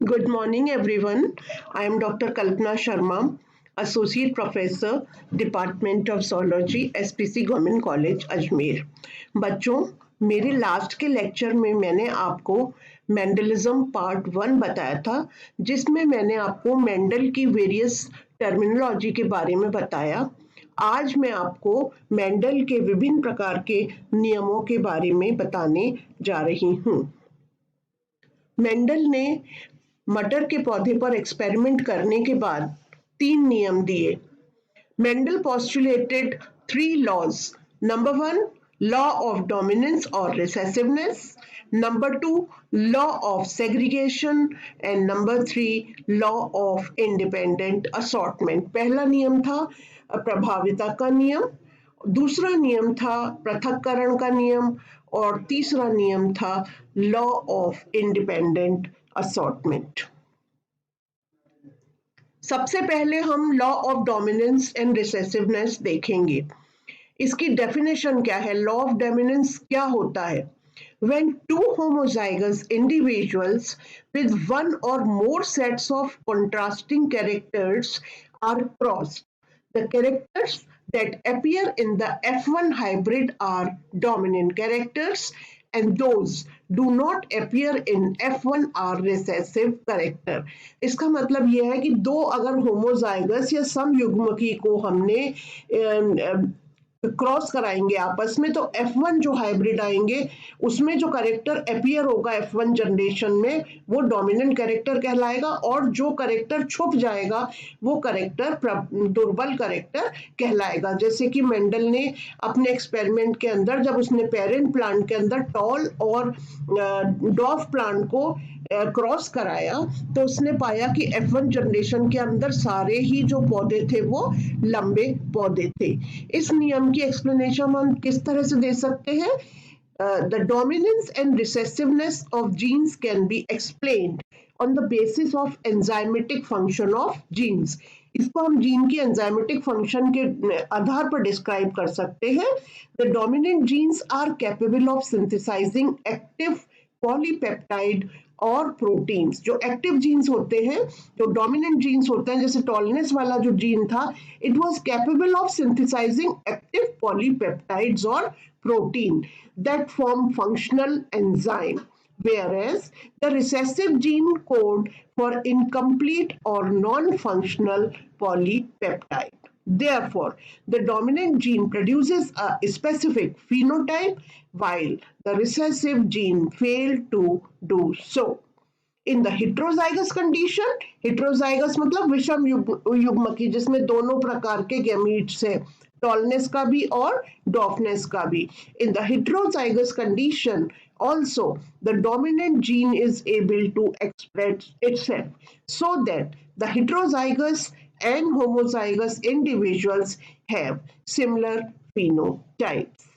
Good morning, everyone. I am Dr. Kalpana Sharma, Associate Professor, Department of Zoology, SPC Government College, Ajmer. बच्चों, मेरे last के lecture में मैंने आपको मेंडलिज्म पार्ट 1 बताया था, जिसमें मैंने आपको मेंडल की वेरियस टर्मिनोलॉजी के बारे में बताया। आज मैं आपको मेंडल के विभिन्न प्रकार के नियमों के बारे में बताने जा रही हूँ। मेंडल ने मटर के पौधे पर एक्सपेरिमेंट करने के बाद 3 नियम दिए। Mendel postulated 3 laws. Number 1, law of dominance or recessiveness. Number 2, law of segregation. And number 3, law of independent assortment. पहला नियम था प्रभाविता का नियम, दूसरा नियम था पृथक्करण का नियम और तीसरा नियम था लॉ ऑफ इंडिपेंडेंट असॉर्टमेंट। सबसे पहले हम law of dominance and recessiveness देखेंगे। इसकी डेफिनेशन क्या है? लॉ ऑफ डोमिनेंस क्या होता है? When two homozygous individuals with one or more sets of contrasting characters are crossed, the characters that appear in the F1 hybrid are dominant characters and those do not appear in F1 are recessive character. इसका मतलब यह है कि दो अगर homozygous या समयुग्मकी को हमने क्रॉस कराएंगे आपस में, तो F1 जो हाइब्रिड आएंगे उसमें जो कैरेक्टर अपीयर होगा F1 जनरेशन में वो डोमिनेंट कैरेक्टर कहलाएगा और जो कैरेक्टर छुप जाएगा वो कैरेक्टर दुर्बल कैरेक्टर कहलाएगा। जैसे कि मेंडल ने अपने एक्सपेरिमेंट के अंदर जब उसने पेरेंट प्लांट के अंदर टॉल और डॉफ प्लांट को क्रॉस कराया तो उसने पाया कि F1 जनरेशन के अंदर सारे ही जो पौधे थे वो लंबे पौधे थे। इस नियम की एक्सप्लेनेशन हम किस तरह से दे सकते हैं? The dominance and recessiveness of genes can be explained on the basis of enzymatic function of genes. इसको हम जीन की एंजाइमेटिक फंक्शन के आधार पर डिस्क्राइब कर सकते हैं। The dominant genes are capable of synthesizing active polypeptide और प्रोटीन्स। जो एक्टिव जीन्स होते हैं, जो डोमिनेंट जीन्स होते हैं, जैसे टॉलनेस वाला जो जीन था, it was capable of synthesising active polypeptides और protein that form functional enzyme, whereas the recessive gene code for incomplete or non-functional polypeptide. Therefore, the dominant gene produces a specific phenotype while the recessive gene failed to do so. In the heterozygous condition, heterozygous मतलब विषम युग्मकी जिसमें दोनों प्रकार के gametes है, tallness का भी और डॉफनेस का भी. In the heterozygous condition, also the dominant gene is able to express itself so that the heterozygous and homozygous individuals have similar phenotypes.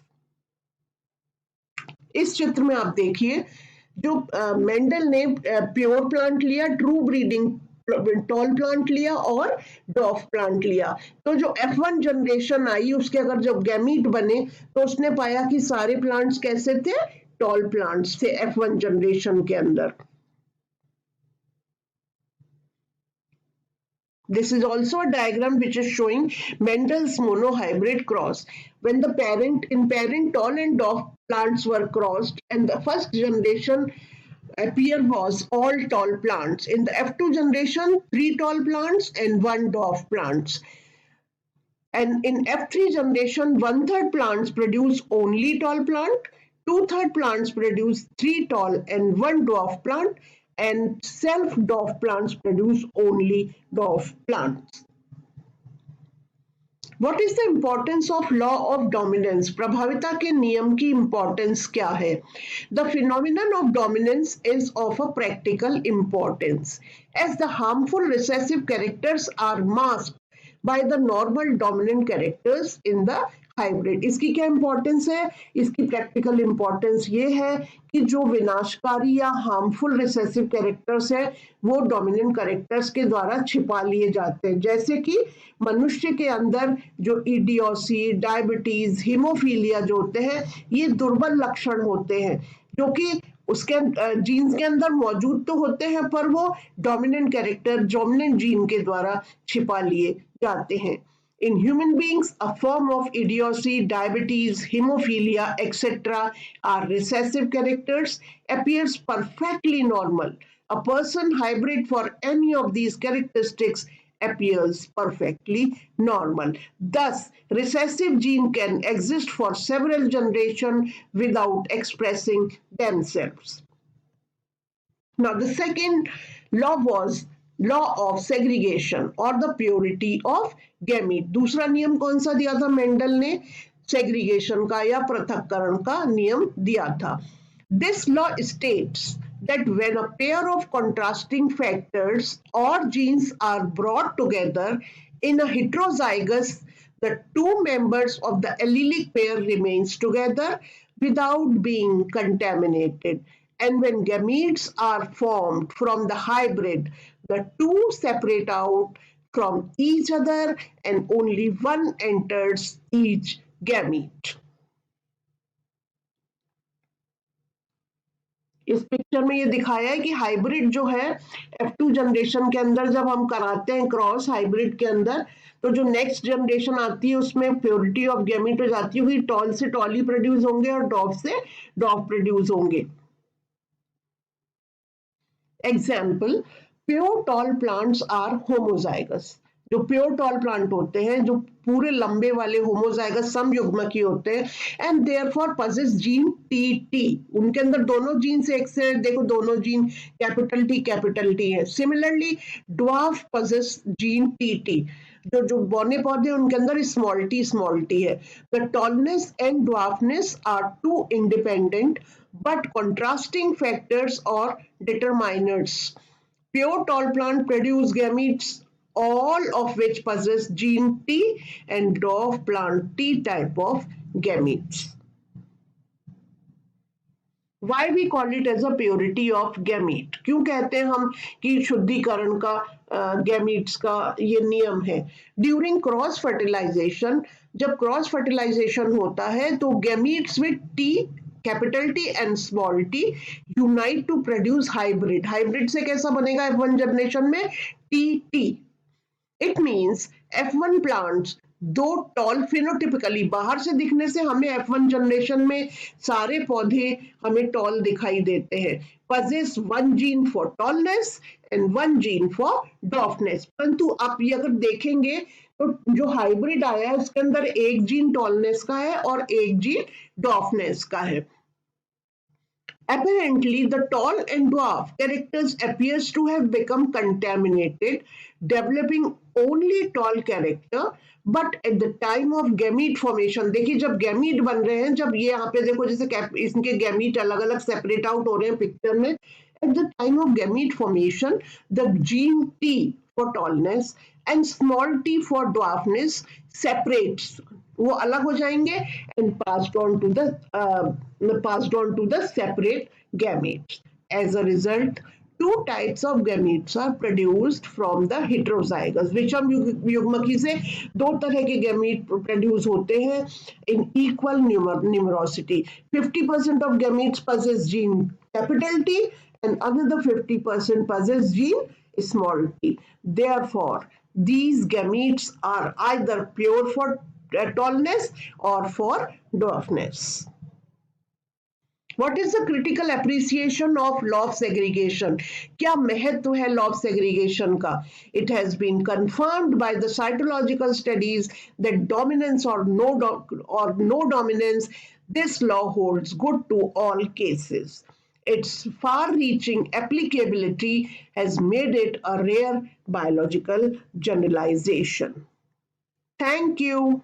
इस चित्र में आप देखिए, जो मेंडल ने प्योर प्लांट लिया, ट्रू ब्रीडिंग टॉल प्लांट लिया और डॉफ प्लांट लिया, तो जो F1 जनरेशन आई उसके अगर जब गैमीट बने तो उसने पाया कि सारे प्लांट्स कैसे थे? टॉल प्लांट्स थे F1 जनरेशन के अंदर। This is also a diagram which is showing Mendel's monohybrid cross. When the parent tall and dwarf plants were crossed and the first generation appear was all tall plants. In the F2 generation, 3 tall plants and 1 dwarf plants. And in F3 generation, 1/3 plants produce only tall plant, 2/3 plants produce 3 tall and 1 dwarf plant, and self-dwarf plants produce only dwarf plants. What is the importance of law of dominance? प्रभाविता के नियम की importance क्या है? The phenomenon of dominance is of a practical importance, as the harmful recessive characters are masked by the normal dominant characters in the hybrid. इसकी क्या importance है? इसकी प्रैक्टिकल इंपॉर्टेंस ये है कि जो विनाशकारी या हार्मफुल रिसेसिव कैरेक्टर्स है वो डोमिनेंट कैरेक्टर्स के द्वारा छिपा लिए जाते हैं। जैसे कि मनुष्य के अंदर जो इडियोसी, डायबिटीज, हीमोफीलिया जो होते हैं, ये दुर्बल लक्षण होते हैं जो कि उसके जीन्स के अंदर मौजूद तो होते हैं पर वो डोमिनेंट कैरेक्टर डोमिनेंट जीन के द्वारा छिपा लिए जाते हैं. In human beings, a form of idiocy, diabetes, hemophilia, etc. are recessive characters, appears perfectly normal. A person hybrid for any of these characteristics appears perfectly normal. Thus, recessive gene can exist for several generations without expressing themselves. Now, the second law was law of segregation or the purity of gamete. दूसरा नियम कौन सा दिया था Mendel ने? Segregation का या पृथक्करण का नियम दिया था. This law states that when a pair of contrasting factors or genes are brought together in a heterozygous, the two members of the allelic pair remains together without being contaminated. And when gametes are formed from the hybrid, the two separate out from each other and only one enters each gamete. इस picture में ये दिखाया है कि hybrid जो है F2 generation के अंदर जब हम कराते हैं क्रॉस हाइब्रिड के अंदर, तो जो नेक्स्ट जनरेशन आती है उसमें प्योरिटी ऑफ गैमीट हो जाती है, टॉल से टॉल ही प्रोड्यूस होंगे और डॉफ से डॉफ प्रोड्यूस होंगे. Example, pure tall plants are homozygous. जो प्योर टॉल प्लांट होते हैं, जो पूरे लंबे वाले होमोजाइगस समयुग्मकी होते हैं, and therefore possess gene T. उनके अंदर दोनों जीन से एक से देखो दोनों जीन कैपिटल टी है. Similarly dwarf possess gene T. जो बौने पौधे उनके अंदर स्मॉल टी है. The tallness and dwarfness are two independent but contrasting factors or determinants. Pure tall plant produce gametes, all of which possess gene T, and dwarf plant T type of gametes. Why we call it as a purity of gamete? क्यों कहते हैं हम कि शुद्धिकरण का gametes का ये नियम है? ड्यूरिंग क्रॉस फर्टिलाइजेशन, जब क्रॉस फर्टिलाइजेशन होता है तो gametes with T capital T and small T unite to produce hybrid. Hybrid से कैसा बनेगा F1 जनरेशन में? T. It means F1 plants दो टॉल फिनोटिपिकली, बाहर से दिखने से हमें F1 जनरेशन में सारे पौधे हमें टॉल दिखाई देते हैं. Possess one gene for tallness and one gene for डॉफनेस. परंतु आप ये अगर देखेंगे तो जो हाइब्रिड आया है उसके अंदर एक जीन टॉलनेस का है और एक जीन डॉफनेस का है. Apparently, the tall and dwarf characters appears to have become contaminated, developing only tall character. But at the time of gamete formation, देखिए जब गैमीट बन रहे हैं, जब ये यहाँ पे देखो जैसे इनके गैमीट अलग अलग सेपरेट आउट हो रहे हैं पिक्चर में. At the time of gamete formation, the gene T for tallness and small t for dwarfness separates. वो अलग हो जाएंगे and passed on to the separate gametes. As a result, two types of gametes are produced from the heterozygous. विषम युग्मकी से दो तरह के gamete produce होते हैं in equal numerosity. 50% of gametes possess gene capital T and another 50% possess gene small t. Therefore, these gametes are either pure for tallness or for dwarfness. What is the critical appreciation of law of segregation? क्या महत्व है law of segregation का? It has been confirmed by the cytological studies that dominance or no dominance, this law holds good to all cases. Its far-reaching applicability has made it a rare biological generalization. Thank you.